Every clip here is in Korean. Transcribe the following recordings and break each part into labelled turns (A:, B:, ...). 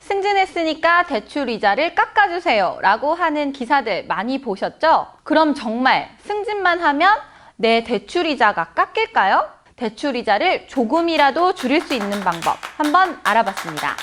A: 승진했으니까 대출 이자를 깎아주세요 라고 하는 기사들 많이 보셨죠? 그럼 정말 승진만 하면 내 대출 이자가 깎일까요? 대출 이자를 조금이라도 줄일 수 있는 방법 한번 알아봤습니다.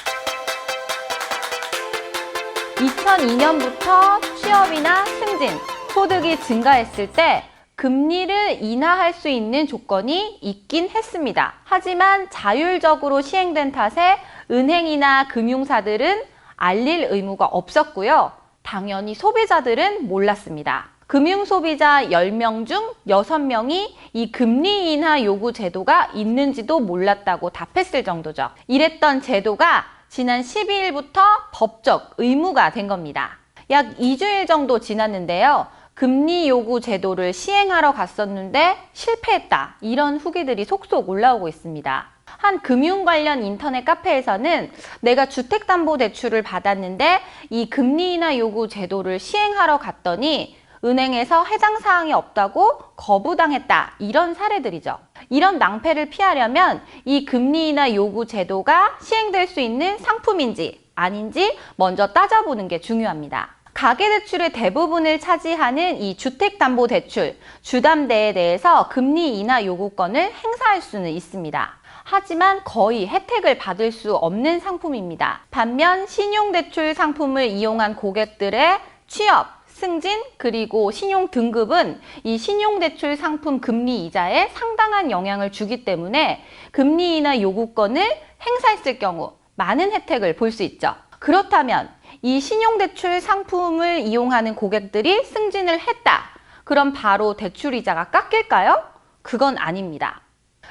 A: 2002년부터 취업이나 승진, 소득이 증가했을 때 금리를 인하할 수 있는 조건이 있긴 했습니다. 하지만 자율적으로 시행된 탓에 은행이나 금융사들은 알릴 의무가 없었고요. 당연히 소비자들은 몰랐습니다. 금융소비자 10명 중 6명이 이 금리 인하 요구 제도가 있는지도 몰랐다고 답했을 정도죠. 이랬던 제도가 지난 12일부터 법적 의무가 된 겁니다. 약 2주일 정도 지났는데요. 금리 요구 제도를 시행하러 갔었는데 실패했다. 이런 후기들이 속속 올라오고 있습니다. 한 금융 관련 인터넷 카페에서는 내가 주택담보대출을 받았는데 이 금리 인하 요구 제도를 시행하러 갔더니 은행에서 해당 사항이 없다고 거부당했다. 이런 사례들이죠. 이런 낭패를 피하려면 이 금리 인하 요구 제도가 시행될 수 있는 상품인지 아닌지 먼저 따져보는 게 중요합니다. 가계대출의 대부분을 차지하는 이 주택담보대출, 주담대에 대해서 금리 인하 요구권을 행사할 수는 있습니다. 하지만 거의 혜택을 받을 수 없는 상품입니다. 반면 신용대출 상품을 이용한 고객들의 취업, 승진, 그리고 신용 등급은 이 신용대출 상품 금리 이자에 상당한 영향을 주기 때문에 금리 인하 요구권을 행사했을 경우 많은 혜택을 볼 수 있죠. 그렇다면 이 신용대출 상품을 이용하는 고객들이 승진을 했다. 그럼 바로 대출 이자가 깎일까요? 그건 아닙니다.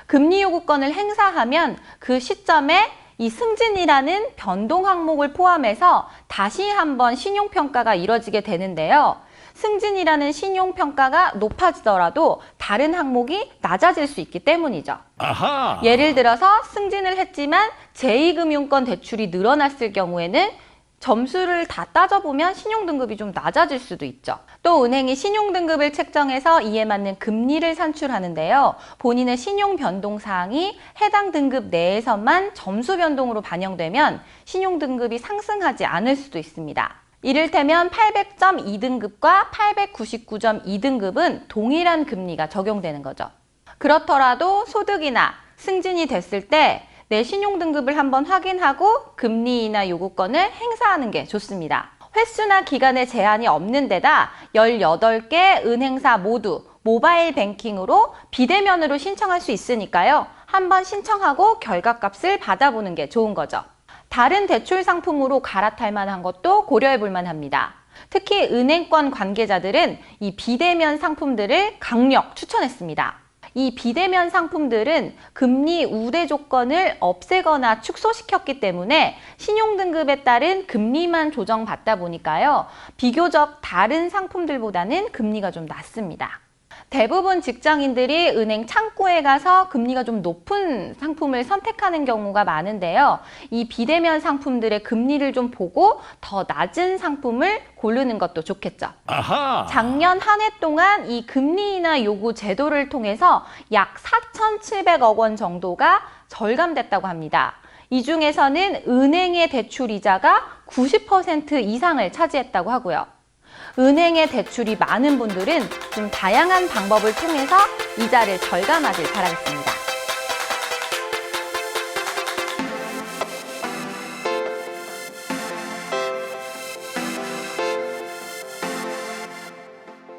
A: 금리 요구권을 행사하면 그 시점에 이 승진이라는 변동 항목을 포함해서 다시 한번 신용평가가 이뤄지게 되는데요. 승진이라는 신용평가가 높아지더라도 다른 항목이 낮아질 수 있기 때문이죠. 아하. 예를 들어서 승진을 했지만 제2금융권 대출이 늘어났을 경우에는 점수를 다 따져보면 신용등급이 좀 낮아질 수도 있죠. 또 은행이 신용등급을 책정해서 이에 맞는 금리를 산출하는데요. 본인의 신용 변동 사항이 해당 등급 내에서만 점수 변동으로 반영되면 신용등급이 상승하지 않을 수도 있습니다. 이를테면 800점 2등급과 899점 2등급은 동일한 금리가 적용되는 거죠. 그렇더라도 소득이나 승진이 됐을 때 내 신용등급을 한번 확인하고 금리 인하 요구권을 행사하는 게 좋습니다. 횟수나 기간에 제한이 없는 데다 18개 은행사 모두 모바일 뱅킹으로 비대면으로 신청할 수 있으니까요. 한번 신청하고 결과값을 받아보는 게 좋은 거죠. 다른 대출 상품으로 갈아탈 만한 것도 고려해 볼 만합니다. 특히 은행권 관계자들은 이 비대면 상품들을 강력 추천했습니다. 이 비대면 상품들은 금리 우대 조건을 없애거나 축소시켰기 때문에 신용등급에 따른 금리만 조정받다 보니까요. 비교적 다른 상품들보다는 금리가 좀 낮습니다. 대부분 직장인들이 은행 창구에 가서 금리가 좀 높은 상품을 선택하는 경우가 많은데요. 이 비대면 상품들의 금리를 좀 보고 더 낮은 상품을 고르는 것도 좋겠죠. 아하. 작년 한 해 동안 이 금리 인하 요구 제도를 통해서 약 4,700억 원 정도가 절감됐다고 합니다. 이 중에서는 은행의 대출 이자가 90% 이상을 차지했다고 하고요. 은행의 대출이 많은 분들은 좀 다양한 방법을 통해서 이자를 절감하길 바라겠습니다.